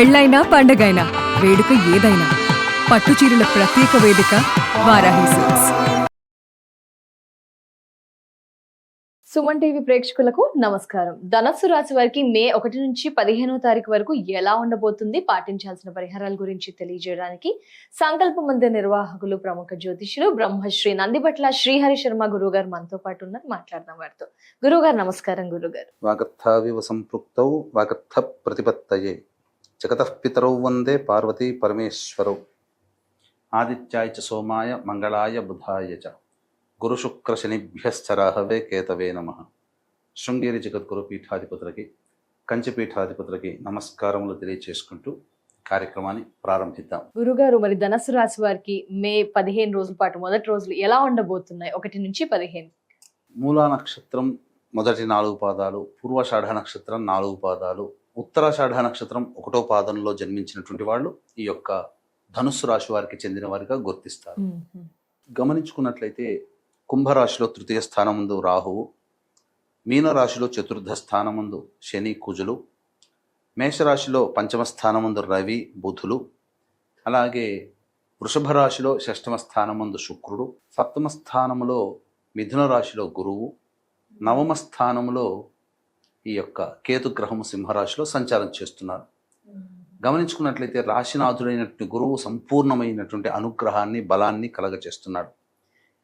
పెళ్ళైనా పండగైనా వేడుక ఏదైనా పట్టు చీరల ప్రత్యేక వేదిక వారాహి సిల్క్స్. సుమన్ టీవీ ప్రేక్షకులకు నమస్కారం. ధనస్సు రాశి వారికి మే 1 నుంచి 15వ తారీఖు వరకు ఎలా ఉండబోతుంది, పాటించాల్సిన పరిహారాల గురించి తెలియజేయడానికి సంకల్ప మందిర నిర్వాహకులు, ప్రముఖ జ్యోతిష్యులు బ్రహ్మశ్రీ నందిబట్ల శ్రీహరి శర్మ గురువు గారు మనతో పాటు ఉన్నారు. మాట్లాడదాం వారితో. గురువు గారు నమస్కారం. గురువు గారు, వాగర్థావివ సంపృక్తౌ వాగర్థ ప్రతిపత్తయే జగతః పితరౌ వందే పార్వతీ పరమేశ్వరౌ ఆదిత్యాయ చ సోమాయ మంగళాయ బుధాయ చ గురు శుక్ర శనిభ్యశ్చరాహవే కేతవే నమః. శృంగేరి జగద్గురు పీఠాధిపతులకి, కంచి పీఠాధిపతులకి నమస్కారములు తెలియచేసుకుంటూ కార్యక్రమాన్ని ప్రారంభిద్దాం. గురుగారు, మరి ధనస్సు రాశి వారికి మే 15 రోజుల పాటు మొదటి రోజులు ఎలా ఉండబోతున్నాయి? 1 నుంచి 15. మూలా నక్షత్రం మొదటి 4 పాదాలు, పూర్వాషాఢ నక్షత్రం 4 పాదాలు, ఉత్తరాషాఢ నక్షత్రం 1వ పాదంలో జన్మించినటువంటి వాళ్ళు ఈ యొక్క ధనుస్సు రాశి వారికి చెందిన వారిగా గుర్తిస్తారు. గమనించుకున్నట్లయితే కుంభరాశిలో 3వ స్థానముందు రాహువు, మీనరాశిలో 4వ స్థానముందు శని కుజులు, మేషరాశిలో 5వ స్థానముందు రవి బుధులు, అలాగే వృషభ రాశిలో 6వ స్థానముందు శుక్రుడు, 7వ స్థానములో మిథున రాశిలో గురువు, 9వ స్థానములో ఈ యొక్క కేతుగ్రహము సింహరాశిలో సంచారం చేస్తున్నారు. గమనించుకున్నట్లయితే రాశినాథుడైనటువంటి గురువు సంపూర్ణమైనటువంటి అనుగ్రహాన్ని, బలాన్ని కలగచేస్తున్నాడు.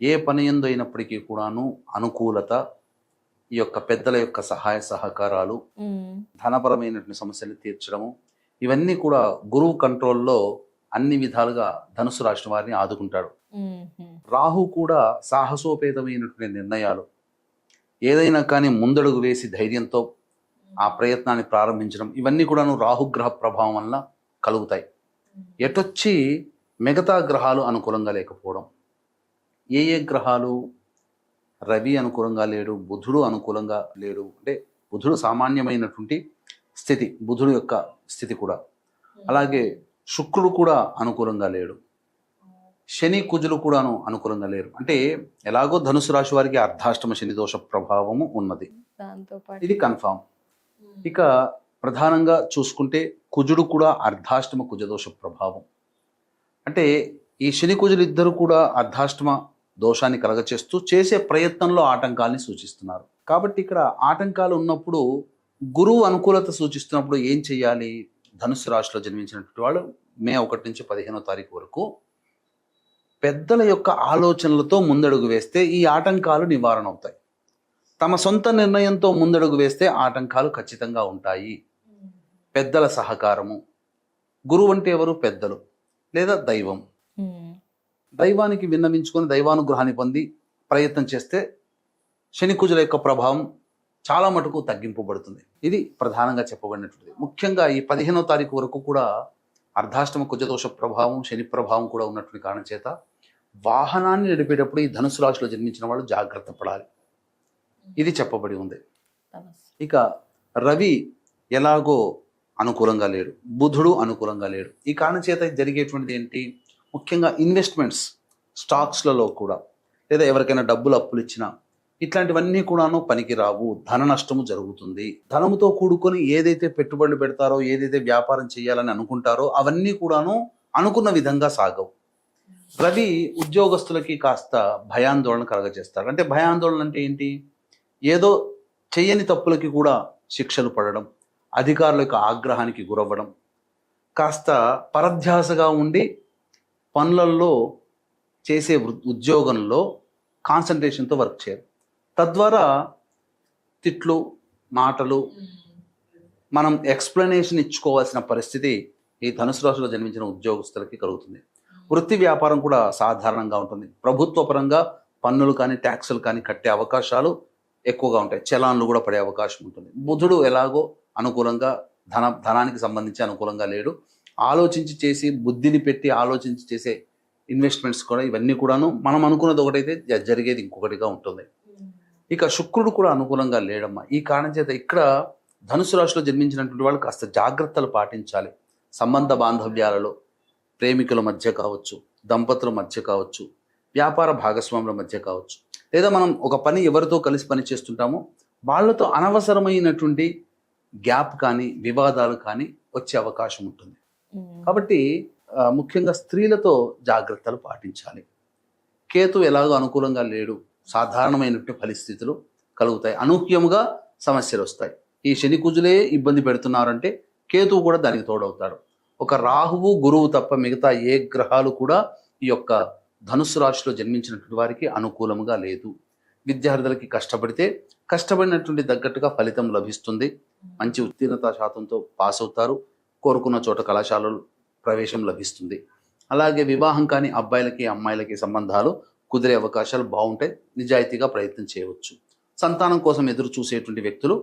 ఏ పని యందు అయినప్పటికీ కూడాను అనుకూలత, ఈ యొక్క పెద్దల యొక్క సహాయ సహకారాలు, ధనపరమైనటువంటి సమస్యలు తీర్చడము, ఇవన్నీ కూడా గురువు కంట్రోల్లో అన్ని విధాలుగా ధనుసు రాశి వారిని ఆదుకుంటాడు. రాహు కూడా సాహసోపేతమైనటువంటి నిర్ణయాలు, ఏదైనా కానీ ముందడుగు వేసి ధైర్యంతో ఆ ప్రయత్నాన్ని ప్రారంభించడం, ఇవన్నీ కూడాను రాహుగ్రహ ప్రభావం వల్ల కలుగుతాయి. ఎటొచ్చి మిగతా గ్రహాలు అనుకూలంగా లేకపోవడం, ఏ గ్రహాలు, రవి అనుకూలంగా లేడు, బుధుడు అనుకూలంగా లేడు, అంటే బుధుడు సామాన్యమైనటువంటి స్థితి, బుధుడు యొక్క స్థితి కూడా, అలాగే శుక్రుడు కూడా అనుకూలంగా లేడు, శని కుజులు కూడాను అనుకూలంగా లేరు. అంటే ఎలాగో ధనుసు రాశి వారికి అర్ధాష్టమ శని దోష ప్రభావము ఉన్నది, ఇది కన్ఫామ్. ఇక ప్రధానంగా చూసుకుంటే కుజుడు కూడా అర్ధాష్టమ కుజదోష ప్రభావం. అంటే ఈ శని కుజులు ఇద్దరు కూడా అర్ధాష్టమ దోషాన్ని కలగచేస్తూ చేసే ప్రయత్నంలో ఆటంకాల్ని సూచిస్తున్నారు. కాబట్టి ఇక్కడ ఆటంకాలు ఉన్నప్పుడు, గురువు అనుకూలత సూచిస్తున్నప్పుడు ఏం చేయాలి? ధనుసు రాశిలో జన్మించినటువంటి వాళ్ళు మే 1 నుంచి 15వ తారీఖు వరకు పెద్దల యొక్క ఆలోచనలతో ముందడుగు వేస్తే ఈ ఆటంకాలు నివారణ అవుతాయి. తమ సొంత నిర్ణయంతో ముందడుగు వేస్తే ఆటంకాలు ఖచ్చితంగా ఉంటాయి. పెద్దల సహకారము, గురువు అంటే ఎవరు? పెద్దలు లేదా దైవం. దైవానికి విన్నవించుకొని దైవానుగ్రహాన్ని పొంది ప్రయత్నం చేస్తే శని కుజుల యొక్క ప్రభావం చాలా మటుకు తగ్గింపబడుతుంది. ఇది ప్రధానంగా చెప్పబడినటువంటిది. ముఖ్యంగా ఈ 15వ తారీఖు వరకు కూడా అర్ధాష్టమ కుజదోష ప్రభావం, శని ప్రభావం కూడా ఉన్నటువంటి కారణం చేత వాహనాన్ని నడిపేటప్పుడు ఈ ధనుసు రాశిలో జన్మించిన వాళ్ళు జాగ్రత్త పడాలి, ఇది చెప్పబడి ఉంది. ఇక రవి ఎలాగో అనుకూలంగా లేడు, బుధుడు అనుకూలంగా లేడు. ఈ కారణం చేత జరిగేటువంటిది ఏంటి? ముఖ్యంగా ఇన్వెస్ట్మెంట్స్, స్టాక్స్లలో కూడా, లేదా ఎవరికైనా డబ్బులు అప్పులు ఇచ్చినా ఇట్లాంటివన్నీ కూడాను పనికి రావు, ధన నష్టము జరుగుతుంది. ధనముతో కూడుకొని ఏదైతే పెట్టుబడులు పెడతారో, ఏదైతే వ్యాపారం చేయాలని అనుకుంటారో అవన్నీ కూడాను అనుకున్న విధంగా సాగవు. రవి ఉద్యోగస్తులకి కాస్త భయాందోళన కలగజేస్తాడు. అంటే భయాందోళన అంటే ఏంటి? ఏదో చెయ్యని తప్పులకి కూడా శిక్షలు పడడం, అధికారుల యొక్క ఆగ్రహానికి గురవ్వడం, కాస్త పరధ్యాసగా ఉండి పనులలో చేసే ఉద్యోగంలో కాన్సన్ట్రేషన్తో వర్క్ చేయరు. తద్వారా తిట్లు, మాటలు, మనం ఎక్స్ప్లెనేషన్ ఇచ్చుకోవాల్సిన పరిస్థితి ఈ ధనుసు రాశిలో జన్మించిన ఉద్యోగస్తులకి కలుగుతుంది. వృత్తి వ్యాపారం కూడా సాధారణంగా ఉంటుంది. ప్రభుత్వ పరంగా పన్నులు కానీ ట్యాక్సులు కానీ కట్టే అవకాశాలు ఎక్కువగా ఉంటాయి, చలాన్లు కూడా పడే అవకాశం ఉంటుంది. బుధుడు ఎలాగో అనుకూలంగా ధనానికి సంబంధించి అనుకూలంగా లేడు. ఆలోచించి చేసి, బుద్ధిని పెట్టి ఆలోచించి చేసే ఇన్వెస్ట్మెంట్స్ కూడా, ఇవన్నీ కూడాను మనం అనుకున్నది ఒకటైతే జరిగేది ఇంకొకటిగా ఉంటుంది. ఇక శుక్రుడు కూడా అనుకూలంగా లేడమ్మా. ఈ కారణం చేత ఇక్కడ ధనుసు రాశిలో జన్మించినటువంటి వాళ్ళు కాస్త జాగ్రత్తలు పాటించాలి. సంబంధ బాంధవ్యాలలో, ప్రేమికుల మధ్య కావచ్చు, దంపతుల మధ్య కావచ్చు, వ్యాపార భాగస్వాముల మధ్య కావచ్చు, లేదా మనం ఒక పని ఎవరితో కలిసి పని చేస్తుంటామో వాళ్ళతో అనవసరమైనటువంటి గ్యాప్ కానీ వివాదాలు కానీ వచ్చే అవకాశం ఉంటుంది. కాబట్టి ముఖ్యంగా స్త్రీలతో జాగ్రత్తలు పాటించాలి. కేతు ఎలాగో అనుకూలంగా లేడు, సాధారణమైనటువంటి పరిస్థితులు కలుగుతాయి, అనూహ్యముగా సమస్యలు వస్తాయి. ఈ శని కుజులే ఇబ్బంది పెడుతున్నారంటే కేతువు కూడా దానికి తోడవుతాడు. ఒక రాహువు గురువు తప్ప మిగతా ఏ గ్రహాలు కూడా ఈ యొక్క ధనుస్సు రాశిలో జన్మించినటువంటి వారికి అనుకూలముగా లేదు. విద్యార్థులకి కష్టపడినటువంటి తగ్గట్టుగా ఫలితం లభిస్తుంది. మంచి ఉత్తీర్ణత శాతంతో పాస్ అవుతారు. కోరుకున్న చోట కళాశాలలో ప్రవేశం లభిస్తుంది. అలాగే వివాహం కాని అబ్బాయిలకి అమ్మాయిలకి సంబంధాలు కుదిరే అవకాశాలు బాగుంటాయి. నిజాయితీగా ప్రయత్నం చేయవచ్చు. సంతానం కోసం ఎదురు చూసేటువంటి వ్యక్తులు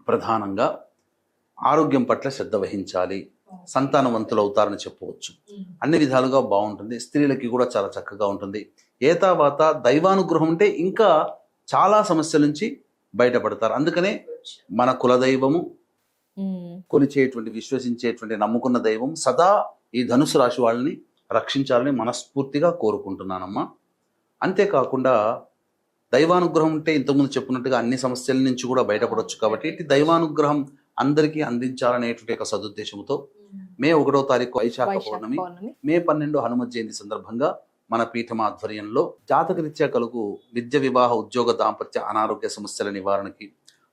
ప్రధానంగా ఆరోగ్యం పట్ల శ్రద్ధ వహించాలి. సంతానవంతులు అవుతారని చెప్పవచ్చు. అన్ని విధాలుగా బాగుంటుంది. స్త్రీలకి కూడా చాలా చక్కగా ఉంటుంది. ఏతావాత దైవానుగ్రహం ఉంటే ఇంకా చాలా సమస్యల నుంచి బయటపడతారు. అందుకనే మన కులదైవము, కొలిచేటువంటి విశ్వసించేటువంటి నమ్ముకున్న దైవం సదా ఈ ధనుసు రాశి వాళ్ళని రక్షించాలని మనస్ఫూర్తిగా కోరుకుంటున్నానమ్మా. అంతేకాకుండా దైవానుగ్రహం ఉంటే ఇంతకుముందు చెప్పినట్టుగా అన్ని సమస్యల నుంచి కూడా బయటపడవచ్చు. కాబట్టి ఇటు దైవానుగ్రహం అందరికీ అందించాలనేటువంటి ఒక సదుద్దేశంతో మే 1వ తారీఖు వైశాఖ పౌర్ణమి, మే 12 హనుమత్ జయంతి సందర్భంగా మన పీఠం ఆధ్వర్యంలో జాతకరీత్యా కలుగు విద్య, వివాహ, ఉద్యోగ, దాంపత్య, అనారోగ్య సమస్యల నివారణకి,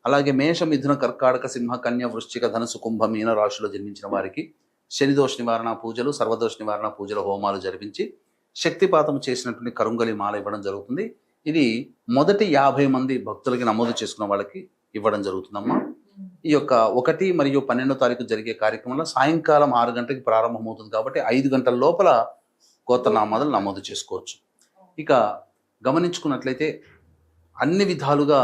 అలాగే మేష, మిథున, కర్కాటక, సింహ, కన్య, వృశ్చిక, ధనుసు, కుంభ, మీన రాశిలో జన్మించిన వారికి శనిదోష నివారణ పూజలు, సర్వదోష నివారణ పూజల హోమాలు జరిపించి శక్తిపాతం చేసినటువంటి కరుంగలి మాల ఇవ్వడం జరుగుతుంది. ఇది మొదటి 50 మంది భక్తులకి నమోదు చేసుకున్న వాళ్ళకి ఇవ్వడం జరుగుతుందమ్మా. ఈ యొక్క 1 మరియు 12వ తారీఖు జరిగే కార్యక్రమంలో సాయంకాలం 6 గంటలకు ప్రారంభమవుతుంది. కాబట్టి 5 గంటల లోపల గోత్రనామాలు నమోదు చేసుకోవచ్చు. ఇక గమనించుకున్నట్లయితే అన్ని విధాలుగా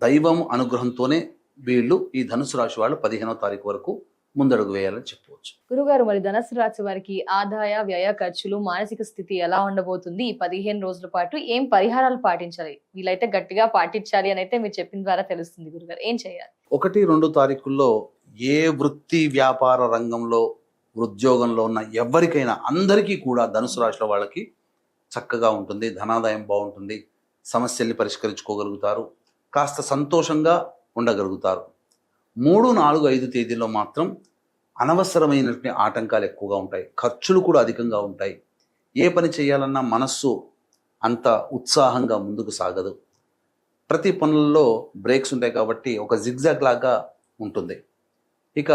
దైవం అనుగ్రహంతోనే వీళ్ళు ఈ ధనుసు రాశి వాళ్ళు 15వ తారీఖు వరకు ముందడుగు వేయాలని చెప్పవచ్చు. గురుగారు, మరి ధనుసు రాశి వారికి ఆదాయ, వ్యయ, ఖర్చులు, మానసిక స్థితి ఎలా ఉండబోతుంది? ఈ 15 రోజుల పాటు ఏం పరిహారాలు పాటించాలి? వీలైతే గట్టిగా పాటించాలి అని అయితే మీరు చెప్పిన ద్వారా తెలుస్తుంది. గురుగారు, ఏం చేయాలి? 1, 2 తారీఖుల్లో ఏ వృత్తి వ్యాపార రంగంలో ఉద్యోగంలో ఉన్న ఎవరికైనా అందరికీ కూడా ధనుసు రాశిలో వాళ్ళకి చక్కగా ఉంటుంది. ధనాదాయం బాగుంటుంది. సమస్యల్ని పరిష్కరించుకోగలుగుతారు. కాస్త సంతోషంగా ఉండగలుగుతారు. 3, 4, 5 తేదీల్లో మాత్రం అనవసరమైనటువంటి ఆటంకాలు ఎక్కువగా ఉంటాయి. ఖర్చులు కూడా అధికంగా ఉంటాయి. ఏ పని చేయాలన్నా మనస్సు అంత ఉత్సాహంగా ముందుకు సాగదు. ప్రతి పనుల్లో బ్రేక్స్ ఉంటాయి కాబట్టి ఒక జిగ్జాగ్ లాగా ఉంటుంది. ఇక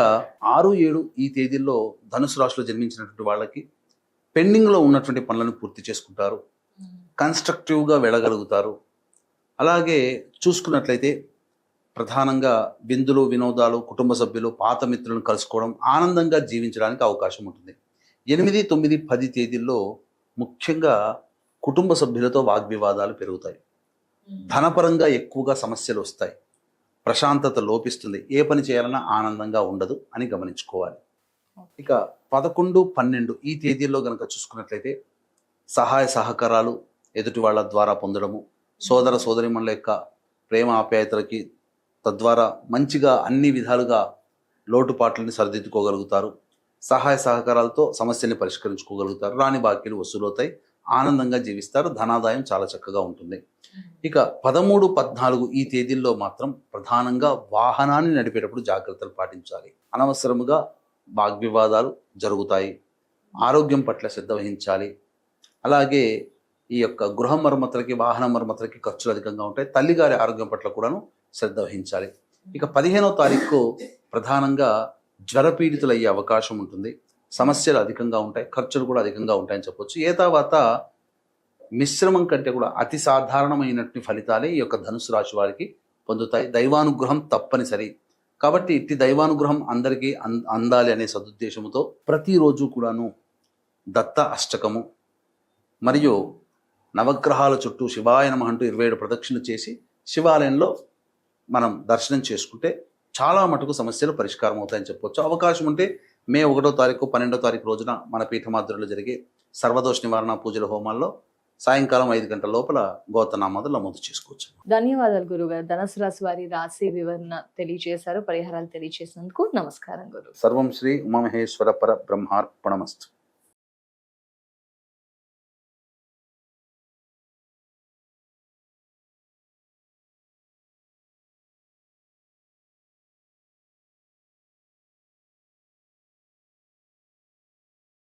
6, 7 ఈ తేదీల్లో ధనుసు రాశిలో జన్మించినటువంటి వాళ్ళకి పెండింగ్లో ఉన్నటువంటి పనులను పూర్తి చేసుకుంటారు. కన్స్ట్రక్టివ్గా వెళ్ళగలుగుతారు. అలాగే చూసుకున్నట్లయితే ప్రధానంగా విందులు, వినోదాలు, కుటుంబ సభ్యులు, పాత మిత్రులను కలుసుకోవడం, ఆనందంగా జీవించడానికి అవకాశం ఉంటుంది. 8, 9, 10 తేదీల్లో ముఖ్యంగా కుటుంబ సభ్యులతో వాగ్వివాదాలు పెరుగుతాయి. ధనపరంగా ఎక్కువగా సమస్యలు వస్తాయి. ప్రశాంతత లోపిస్తుంది. ఏ పని చేయాలన్నా ఆనందంగా ఉండదు అని గమనించుకోవాలి. ఇక 11, 12 ఈ తేదీల్లో కనుక చూసుకున్నట్లయితే సహాయ సహకారాలు ఎదుటి వాళ్ళ ద్వారా పొందడము, సోదర సోదరిమణుల యొక్క ప్రేమ ఆప్యాయతలకి తద్వారా మంచిగా అన్ని విధాలుగా లోటుపాట్లని సరిదిద్దుకోగలుగుతారు. సహాయ సహకారాలతో సమస్యల్ని పరిష్కరించుకోగలుగుతారు. రాని బాకీలు వసూలవుతాయి. ఆనందంగా జీవిస్తారు. ధనాదాయం చాలా చక్కగా ఉంటుంది. ఇక 13, 14 ఈ తేదీల్లో మాత్రం ప్రధానంగా వాహనాన్ని నడిపేటప్పుడు జాగ్రత్తలు పాటించాలి. అనవసరముగా వాగ్వివాదాలు జరుగుతాయి. ఆరోగ్యం పట్ల శ్రద్ధ వహించాలి. అలాగే ఈ యొక్క గృహ మరమ్మతులకి, వాహన మరమ్మతులకి ఖర్చులు అధికంగా ఉంటాయి. తల్లిగారి ఆరోగ్యం పట్ల కూడాను శ్రద్ధ వహించాలి. ఇక 15వ తారీఖు ప్రధానంగా జ్వరపీడితులు అయ్యే అవకాశం ఉంటుంది. సమస్యలు అధికంగా ఉంటాయి. ఖర్చులు కూడా అధికంగా ఉంటాయని చెప్పొచ్చు. ఏ తర్వాత మిశ్రమం కంటే కూడా అతి సాధారణమైనటువంటి ఫలితాలే ఈ యొక్క ధనుసు రాశి వారికి పొందుతాయి. దైవానుగ్రహం తప్పనిసరి. కాబట్టి ఇట్టి దైవానుగ్రహం అందరికీ అందాలి అనే సదుద్దేశంతో ప్రతిరోజు కూడాను దత్త అష్టకము మరియు నవగ్రహాల చుట్టూ శివాయ నమః అంటూ 27 ప్రదక్షిణలు చేసి శివాలయంలో మనం దర్శనం చేసుకుంటే చాలా మటుకు సమస్యలు పరిష్కారం అవుతాయని చెప్పవచ్చు. అవకాశం ఉంటే మే 1వ తారీఖు, 12వ తారీఖు రోజున మన పీఠమాధ్వర్యంలో జరిగే సర్వదోష నివారణ పూజల హోమాల్లో సాయంకాలం 5 గంటల లోపల గోత్రనామాలు నమోదు చేసుకోవచ్చు. ధన్యవాదాలు గురుగారు. ధనుసు రాశి వారి రాశి వివరణ తెలియజేశారు. పరిహారాలు తెలియజేసినందుకు నమస్కారం గురు. సర్వం శ్రీ ఉమామహేశ్వర పర బ్రహ్మార్పణమస్తు.